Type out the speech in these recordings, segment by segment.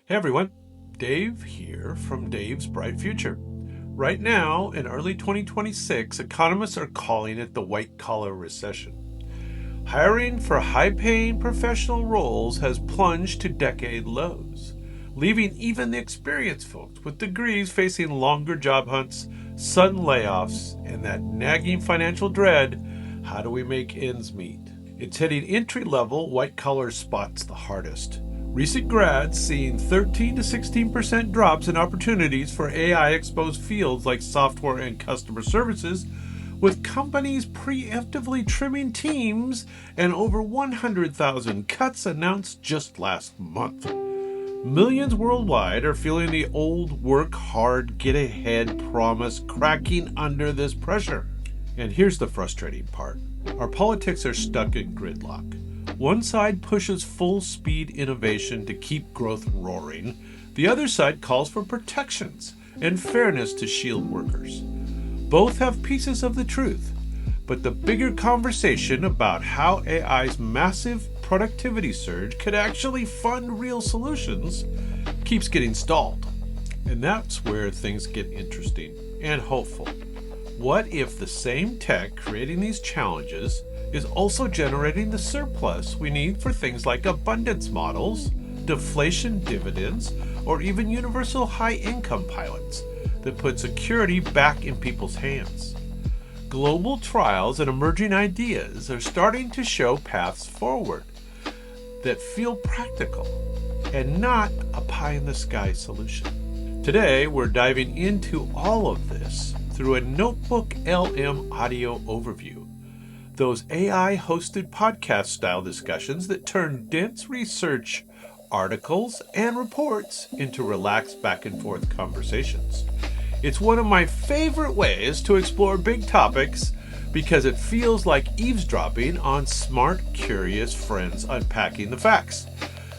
Hey everyone, Dave here from Dave's Bright Future. Right now, in early 2026, economists are calling it the white-collar recession. Hiring for high-paying professional roles has plunged to decade lows, leaving even the experienced folks with degrees facing longer job hunts, sudden layoffs, and that nagging financial dread, how do we make ends meet? It's hitting entry-level white-collar spots the hardest. Recent grads seeing 13 to 16% drops in opportunities for AI-exposed fields like software and customer services, with companies preemptively trimming teams and over 100,000 cuts announced just last month. Millions worldwide are feeling the old work hard, get ahead promise cracking under this pressure. And here's the frustrating part. Our politics are stuck in gridlock. One side pushes full-speed innovation to keep growth roaring. The other side calls for protections and fairness to shield workers. Both have pieces of the truth, but the bigger conversation about how AI's massive productivity surge could actually fund real solutions keeps getting stalled. And that's where things get interesting and hopeful. What if the same tech creating these challenges is also generating the surplus we need for things like abundance models, deflation dividends, or even universal high-income pilots that put security back in people's hands? Global trials and emerging ideas are starting to show paths forward that feel practical and not a pie-in-the-sky solution. Today, we're diving into all of this through a NotebookLM Audio Overview. Those AI-hosted podcast-style discussions that turn dense research, articles, and reports into relaxed back-and-forth conversations. It's one of my favorite ways to explore big topics because it feels like eavesdropping on smart, curious friends unpacking the facts,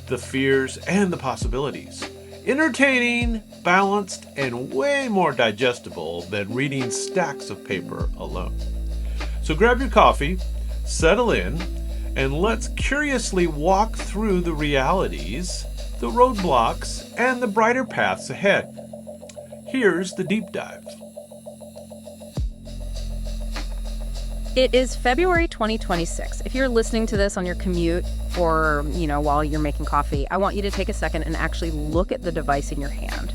the fears, and the possibilities. Entertaining, balanced, and way more digestible than reading stacks of paper alone. So grab your coffee, settle in, and let's curiously walk through the realities, the roadblocks, and the brighter paths ahead. Here's the deep dive. It is February 2026. If you're listening to this on your commute or, while you're making coffee, I want you to take a second and actually look at the device in your hand.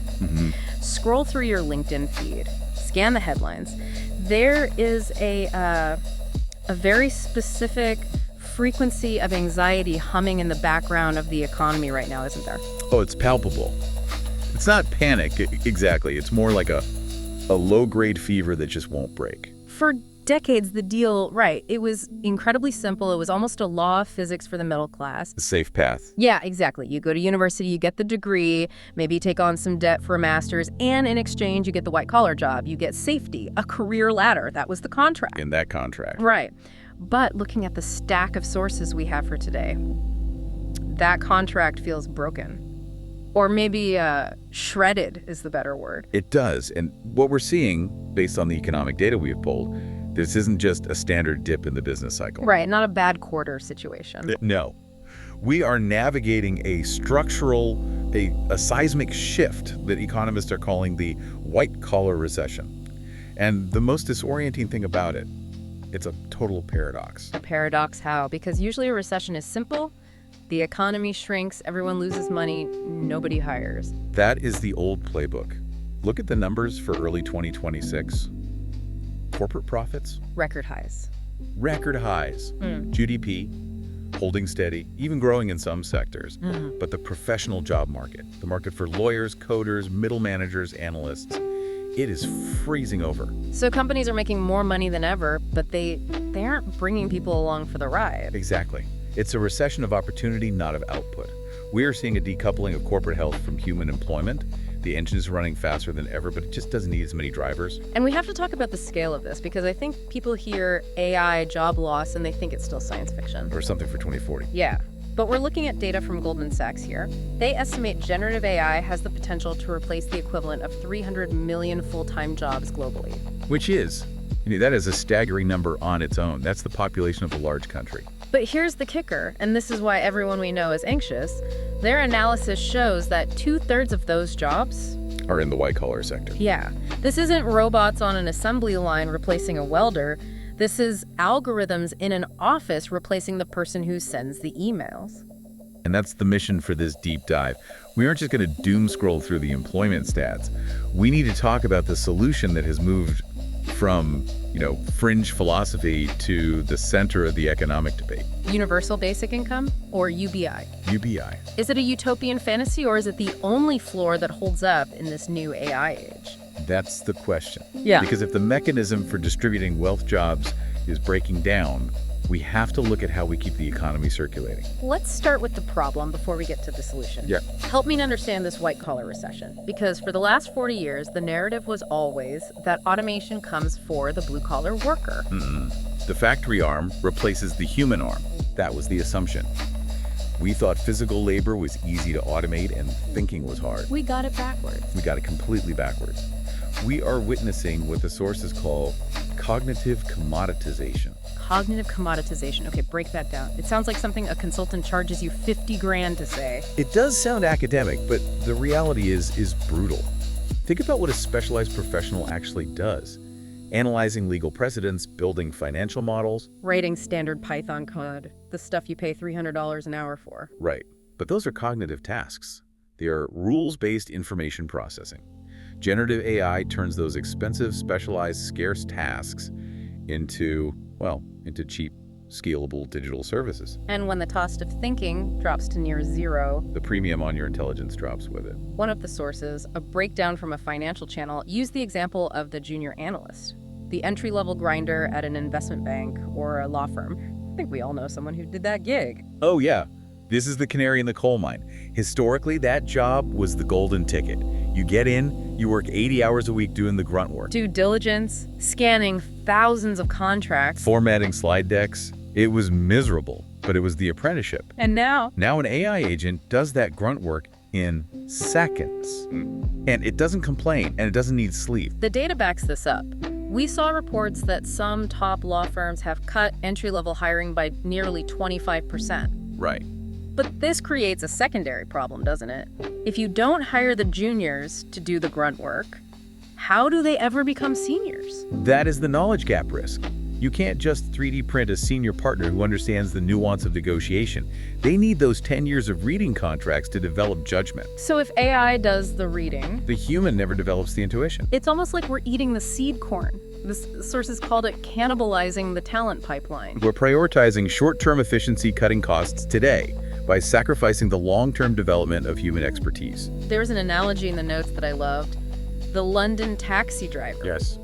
Scroll through your LinkedIn feed, scan the headlines. There is a very specific frequency of anxiety humming in the background of the economy right now, isn't there? Oh, it's palpable. It's not panic, exactly. It's more like a low-grade fever that just won't break. For decades, the deal, right, it was incredibly simple. It was almost a law of physics for the middle class. The safe path. Yeah, exactly. You go to university, you get the degree, maybe you take on some debt for a master's, and in exchange, you get the white-collar job. You get safety, a career ladder. That was the contract. In that contract. Right. But looking at the stack of sources we have for today, that contract feels broken. Or maybe shredded is the better word. It does. And what we're seeing, based on the economic data we've pulled, this isn't just a standard dip in the business cycle. Right, not a bad quarter situation. No. We are navigating a structural, a seismic shift that economists are calling the white-collar recession. And the most disorienting thing about it, it's a total paradox. A paradox how? Because usually a recession is simple. The economy shrinks, everyone loses money, nobody hires. That is the old playbook. Look at the numbers for early 2026. Corporate profits? Record highs. Record highs. GDP, holding steady, even growing in some sectors. But the professional job market, the market for lawyers, coders, middle managers, analysts, it is freezing over. So companies are making more money than ever, but they aren't bringing people along for the ride. Exactly. It's a recession of opportunity, not of output. We are seeing a decoupling of corporate health from human employment. The engine is running faster than ever, but it just doesn't need as many drivers. And we have to talk about the scale of this, because I think people hear AI, job loss, and they think it's still science fiction. Or something for 2040. Yeah. But we're looking at data from Goldman Sachs here. They estimate generative AI has the potential to replace the equivalent of 300 million full-time jobs globally. Which is, that is a staggering number on its own. That's the population of a large country. But here's the kicker, and this is why everyone we know is anxious. Their analysis shows that 2/3 of those jobs Are in the white-collar sector. Yeah. This isn't robots on an assembly line replacing a welder. This is algorithms in an office replacing the person who sends the emails. And that's the mission for this deep dive. We aren't just going to doom scroll through the employment stats. We need to talk about the solution that has moved from, fringe philosophy to the center of the economic debate. Universal basic income, or UBI? UBI. Is it a utopian fantasy, or is it the only floor that holds up in this new AI age? That's the question. Yeah. Because if the mechanism for distributing wealth jobs is breaking down, we have to look at how we keep the economy circulating. Let's start with the problem before we get to the solution. Yeah. Help me understand this white-collar recession, because for the last 40 years, the narrative was always that automation comes for the blue-collar worker. The factory arm replaces the human arm. That was the assumption. We thought physical labor was easy to automate and thinking was hard. We got it backwards. We got it completely backwards. We are witnessing what the sources call cognitive commoditization. Cognitive commoditization. Okay, break that down. It sounds like something a consultant charges you 50 grand to say. It does sound academic, but the reality is brutal. Think about what a specialized professional actually does. Analyzing legal precedents, building financial models. Writing standard Python code, the stuff you pay $300 an hour for. Right. But those are cognitive tasks. They are rules-based information processing. Generative AI turns those expensive, specialized, scarce tasks into cheap, scalable digital services. And when the cost of thinking drops to near zero, The premium on your intelligence drops with it. one of the sources, a breakdown from a financial channel, used the example of the junior analyst, the entry-level grinder at an investment bank or a law firm. I think we all know someone who did that gig. Oh yeah, this is the canary in the coal mine. Historically, that job was the golden ticket. You get in, you work 80 hours a week doing the grunt work. Due diligence, scanning thousands of contracts. Formatting slide decks. It was miserable, but it was the apprenticeship. And now, Now an AI agent does that grunt work in seconds. And it doesn't complain, and it doesn't need sleep. the data backs this up. We saw reports that some top law firms have cut entry-level hiring by nearly 25%. Right. But this creates a secondary problem, doesn't it? If you don't hire the juniors to do the grunt work, how do they ever become seniors? That is the knowledge gap risk. You can't just 3D print a senior partner who understands the nuance of negotiation. They need those 10 years of reading contracts to develop judgment. So if AI does the reading, The human never develops the intuition. it's almost like we're eating the seed corn. The sources called it cannibalizing the talent pipeline. We're prioritizing short-term efficiency, cutting costs today by sacrificing the long-term development of human expertise. There's an analogy in the notes that I loved. The London taxi driver. Yes,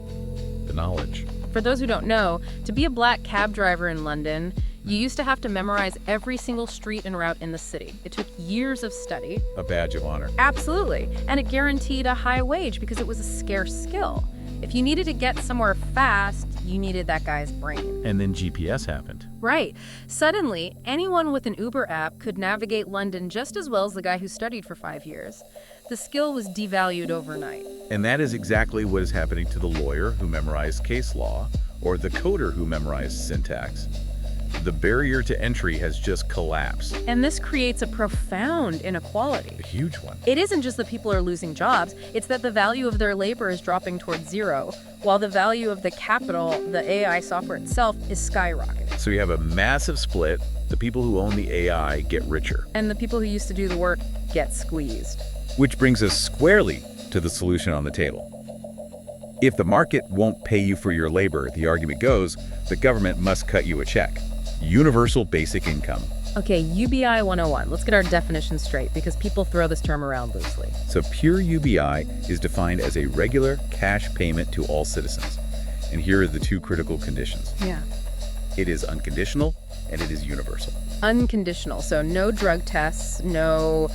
the knowledge. For those who don't know, to be a black cab driver in London, you used to have to memorize every single street and route in the city. It took years of study. A badge of honor. Absolutely. And it guaranteed a high wage because it was a scarce skill. If you needed to get somewhere fast, you needed that guy's brain. And then GPS happened. Right. Suddenly, anyone with an Uber app could navigate London just as well as the guy who studied for 5 years. The skill was devalued overnight. And that is exactly what is happening to the lawyer who memorized case law or the coder who memorized syntax. The barrier to entry has just collapsed. And this creates a profound inequality. A huge one. It isn't just that people are losing jobs, it's that the value of their labor is dropping towards zero, while the value of the capital, the AI software itself, is skyrocketing. So you have a massive split. The people who own the AI get richer. And the people who used to do the work get squeezed. Which brings us squarely to the solution on the table. If the market won't pay you for your labor, the argument goes, the government must cut you a check. Universal basic income. Okay, UBI 101. Let's get our definition straight because people throw this term around loosely. So pure UBI is defined as a regular cash payment to all citizens. And here are the two critical conditions. Yeah. It is unconditional and it is universal. Unconditional, so no drug tests, no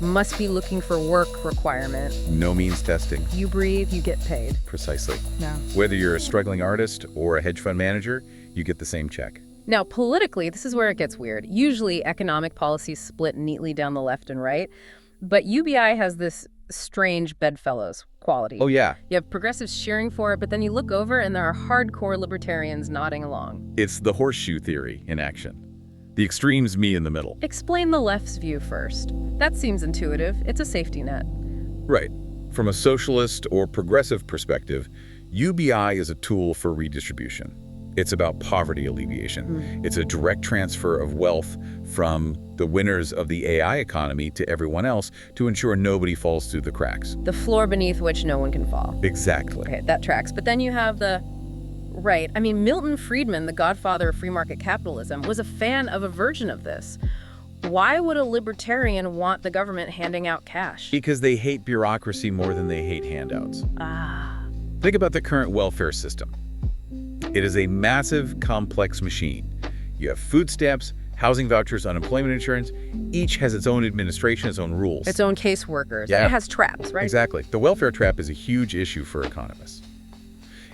must be looking for work requirement. No means testing. You breathe, you get paid. Precisely. No. Whether you're a struggling artist or a hedge fund manager, you get the same check. Now, politically, this is where it gets weird. Usually, economic policies split neatly down the left and right, but UBI has this strange bedfellows quality. Oh yeah, You have progressives cheering for it, but then you look over and there are hardcore libertarians nodding along. it's the horseshoe theory in action. The extremes, me in the middle. Explain the left's view first. That seems intuitive. It's a safety net. Right. From a socialist or progressive perspective, UBI is a tool for redistribution. It's about poverty alleviation. It's a direct transfer of wealth from the winners of the AI economy to everyone else to ensure nobody falls through the cracks. The floor beneath which no one can fall. Exactly. Okay, that tracks. But then you have right. I mean, Milton Friedman, the godfather of free market capitalism, was a fan of a version of this. Why would a libertarian want the government handing out cash? Because they hate bureaucracy more than they hate handouts. Think about the current welfare system. It is a massive, complex machine. You have food stamps, housing vouchers, unemployment insurance. Each has its own administration, its own rules. Its own caseworkers. Yeah. It has traps, right? Exactly. The welfare trap is a huge issue for economists.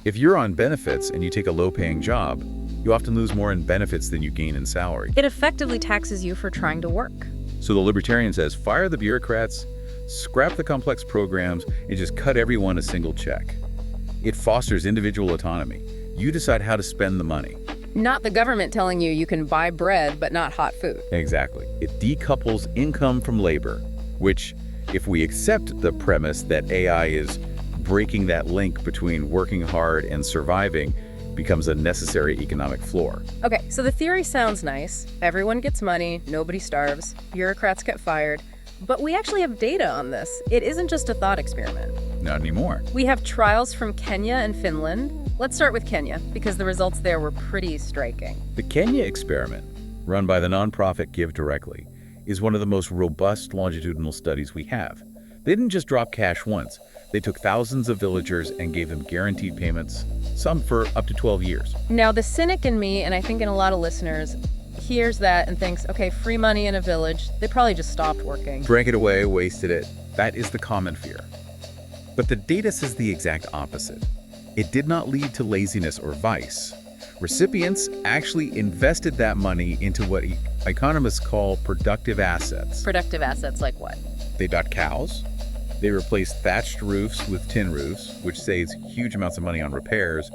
If you're on benefits and you take a low-paying job, you often lose more in benefits than you gain in salary. It effectively taxes you for trying to work. So the libertarian says, fire the bureaucrats, scrap the complex programs, and just cut everyone a single check. It fosters individual autonomy. You decide how to spend the money. Not the government telling you you can buy bread but not hot food. Exactly. It decouples income from labor, which, if we accept the premise that AI is breaking that link between working hard and surviving, becomes a necessary economic floor. Okay, so the theory sounds nice. Everyone gets money, nobody starves, bureaucrats get fired. But we actually have data on this. It isn't just a thought experiment. Not anymore. We have trials from Kenya and Finland. Let's start with Kenya, because the results there were pretty striking. The Kenya experiment, run by the nonprofit Give Directly, is one of the most robust longitudinal studies we have. They didn't just drop cash once. They took thousands of villagers and gave them guaranteed payments, some for up to 12 years. Now, the cynic in me, and I think in a lot of listeners, hears that and thinks, okay, free money in a village, they probably just stopped working. Drank it away, wasted it. That is the common fear. But the data says the exact opposite. It did not lead to laziness or vice. Recipients actually invested that money into what economists call productive assets. Productive assets like what? They got cows. They replaced thatched roofs with tin roofs, which saves huge amounts of money on repairs.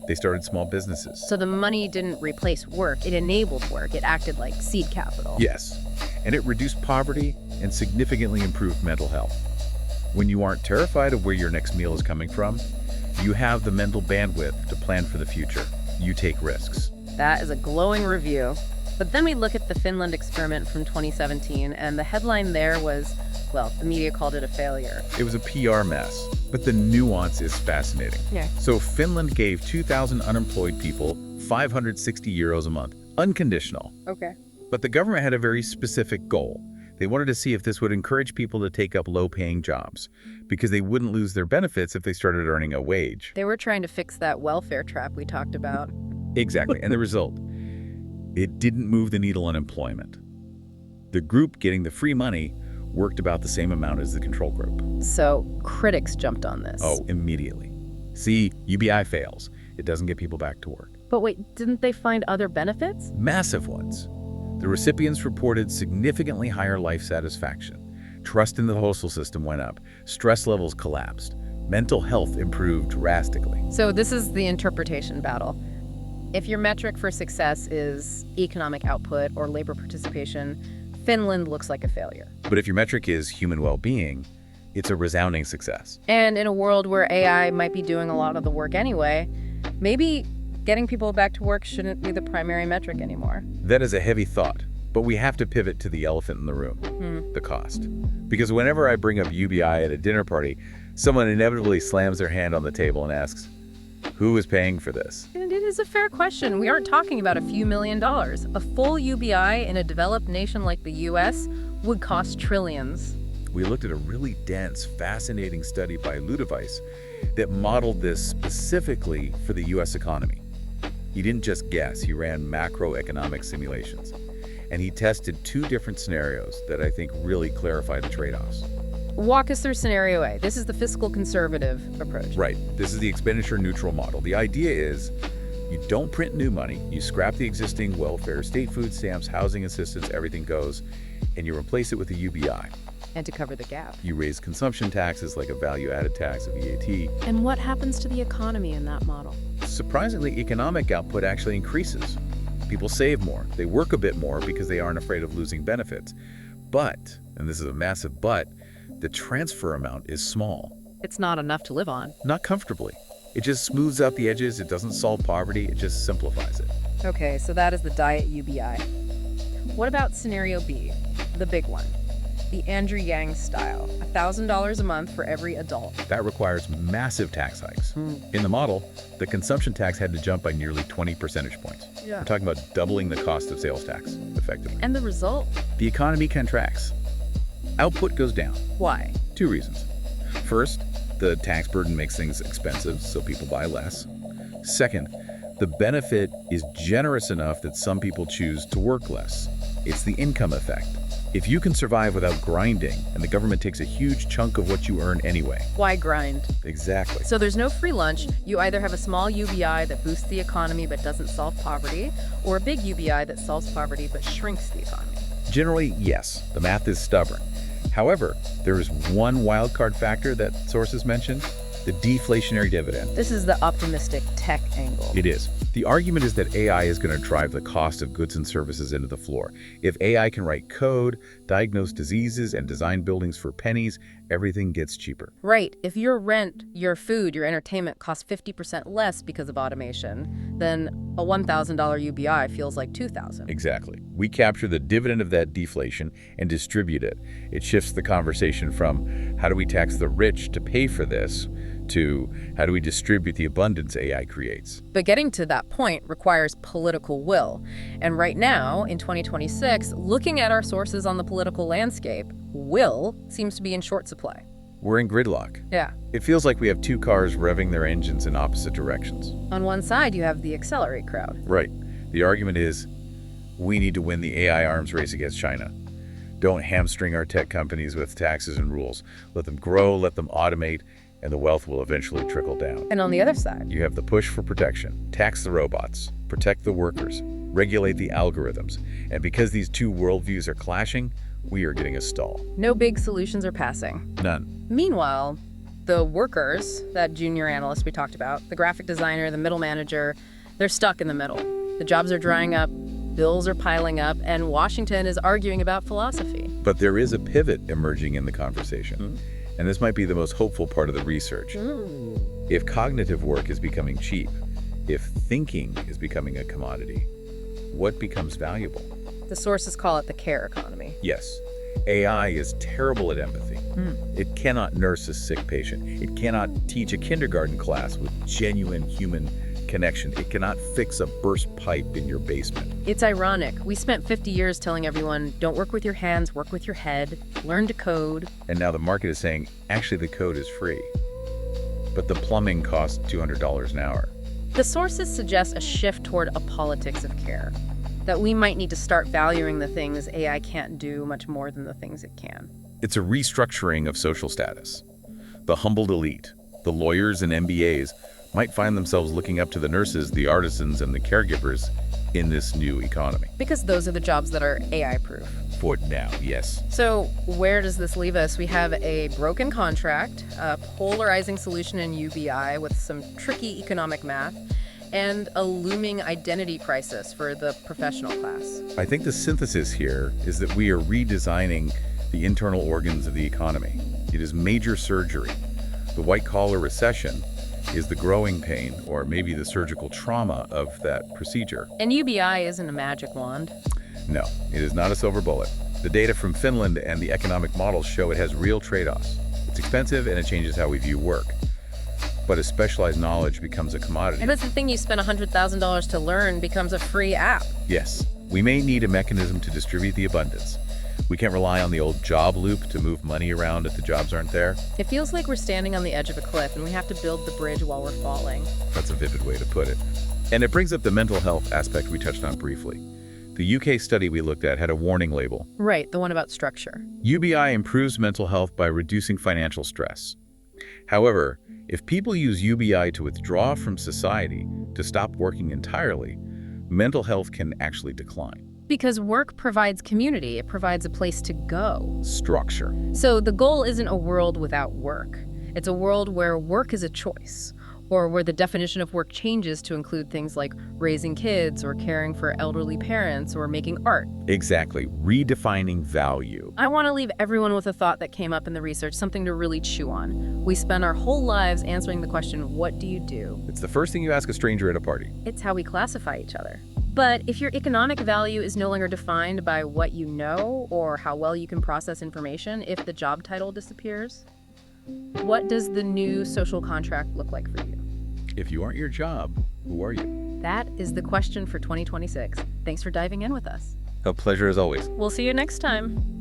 They started small businesses. So the money didn't replace work, it enabled work. It acted like seed capital. Yes, and it reduced poverty and significantly improved mental health. When you aren't terrified of where your next meal is coming from, you have the mental bandwidth to plan for the future. You take risks. That is a glowing review. But then we look at the Finland experiment from 2017, and the headline there was, well, the media called it a failure. It was a PR mess, but the nuance is fascinating. Yeah. So Finland gave 2,000 unemployed people 560 euros a month, unconditional. Okay. But the government had a very specific goal. They wanted to see if this would encourage people to take up low-paying jobs, because they wouldn't lose their benefits if they started earning a wage. They were trying to fix that welfare trap we talked about. Exactly, and the result? It didn't move the needle on employment. The group getting the free money worked about the same amount as the control group. So critics jumped on this. Oh, immediately. See, UBI fails. It doesn't get people back to work. But wait, didn't they find other benefits? Massive ones. The recipients reported significantly higher life satisfaction. Trust in the postal system went up. Stress levels collapsed. Mental health improved drastically. So this is the interpretation battle. If your metric for success is economic output or labor participation, Finland looks like a failure. But if your metric is human well-being, it's a resounding success. And in a world where AI might be doing a lot of the work anyway, maybe getting people back to work shouldn't be the primary metric anymore. That is a heavy thought, but we have to pivot to the elephant in the room, the cost. Because whenever I bring up UBI at a dinner party, someone inevitably slams their hand on the table and asks, who is paying for this? And it is a fair question. We aren't talking about a few $1 million. A full UBI in a developed nation like the US would cost trillions. We looked at a really dense, fascinating study by Ludovice that modeled this specifically for the US economy. He didn't just guess, he ran macroeconomic simulations. And he tested 2 different scenarios that I think really clarify the trade-offs. Walk us through scenario A. This is the fiscal conservative approach. Right. This is the expenditure neutral model. The idea is you don't print new money, you scrap the existing welfare, state food stamps, housing assistance, everything goes, and you replace it with a UBI. And to cover the gap. You raise consumption taxes like a value-added tax, a VAT. And what happens to the economy in that model? Surprisingly, economic output actually increases People save more. They work a bit more because they aren't afraid of losing benefits. But, and this is a massive but, the transfer amount is small. It's not enough to live on. Not comfortably. It just smooths out the edges. It doesn't solve poverty. It just simplifies it. Okay, so that is the diet UBI. What about scenario B, the big one? The Andrew Yang style, $1,000 a month for every adult. That requires massive tax hikes. In the model, the consumption tax had to jump by nearly 20 percentage points. Yeah. We're talking about doubling the cost of sales tax, effectively. And the result? The economy contracts. Output goes down. Why? 2 reasons. First, the tax burden makes things expensive, so people buy less. Second, the benefit is generous enough that some people choose to work less. It's the income effect. If you can survive without grinding, and the government takes a huge chunk of what you earn anyway. Why grind? Exactly. So there's no free lunch. You either have a small UBI that boosts the economy but doesn't solve poverty, or a big UBI that solves poverty but shrinks the economy. Generally, yes, the math is stubborn. However, there is one wildcard factor that sources mention, the deflationary dividend. This is the optimistic tech angle. It is. The argument is that AI is going to drive the cost of goods and services into the floor. If AI can write code, diagnose diseases, and design buildings for pennies, everything gets cheaper. Right. If your rent, your food, your entertainment costs 50% less because of automation, then a $1,000 UBI feels like $2,000. Exactly. We capture the dividend of that deflation and distribute it. It shifts the conversation from how do we tax the rich to pay for this to how do we distribute the abundance AI creates. But getting to that point requires political will. And right now, in 2026, looking at our sources on the political landscape, will seems to be in short supply. We're in gridlock. Yeah. It feels like we have 2 cars revving their engines in opposite directions. On one side, you have the accelerate crowd. Right. The argument is we need to win the AI arms race against China. Don't hamstring our tech companies with taxes and rules. Let them grow, let them automate, and the wealth will eventually trickle down. And on the other side, You have the push for protection. Tax the robots, protect the workers, regulate the algorithms. And because these 2 worldviews are clashing, we are getting a stall. no big solutions are passing. None. Meanwhile, the workers, that junior analyst we talked about, the graphic designer, the middle manager, they're stuck in the middle. The jobs are drying up, bills are piling up, and Washington is arguing about philosophy. But there is a pivot emerging in the conversation. And this might be the most hopeful part of the research. If cognitive work is becoming cheap, if thinking is becoming a commodity, what becomes valuable? The sources call it the care economy. Yes, AI is terrible at empathy. It cannot nurse a sick patient. It cannot teach a kindergarten class with genuine human connection. It cannot fix a burst pipe in your basement. It's ironic. We spent 50 years telling everyone, don't work with your hands, work with your head, learn to code. And now the market is saying, actually the code is free, but the plumbing costs $200 an hour. The sources suggest a shift toward a politics of care, that we might need to start valuing the things AI can't do much more than the things it can. It's a restructuring of social status. The humbled elite, the lawyers and MBAs, might find themselves looking up to the nurses, the artisans, and the caregivers in this new economy. Because those are the jobs that are AI-proof. For now, yes. So where does this leave us? We have a broken contract, a polarizing solution in UBI with some tricky economic math, and a looming identity crisis for the professional class. I think the synthesis here is that we are redesigning the internal organs of the economy. It is major surgery. The white-collar recession is the growing pain, or maybe the surgical trauma of that procedure. And UBI isn't a magic wand. No, it is not a silver bullet. The data from Finland and the economic models show it has real trade-offs. It's expensive and it changes how we view work. But as specialized knowledge becomes a commodity. And that's the thing, you spend $100,000 to learn becomes a free app. Yes, we may need a mechanism to distribute the abundance. We can't rely on the old job loop to move money around if the jobs aren't there. It feels like we're standing on the edge of a cliff and we have to build the bridge while we're falling. That's a vivid way to put it. And it brings up the mental health aspect we touched on briefly. The UK study we looked at had a warning label. Right, the one about structure. UBI improves mental health by reducing financial stress. However, if people use UBI to withdraw from society, to stop working entirely, mental health can actually decline. Because work provides community, it provides a place to go. Structure. So the goal isn't a world without work. It's a world where work is a choice. or where the definition of work changes to include things like raising kids or caring for elderly parents or making art. Exactly. Redefining value. I want to leave everyone with a thought that came up in the research, something to really chew on. We spend our whole lives answering the question, what do you do? It's the first thing you ask a stranger at a party. It's how we classify each other. But if your economic value is no longer defined by what you know or how well you can process information, if the job title disappears, what does the new social contract look like for you? If you aren't your job, who are you? That is the question for 2026. Thanks for diving in with us. A pleasure as always. We'll see you next time.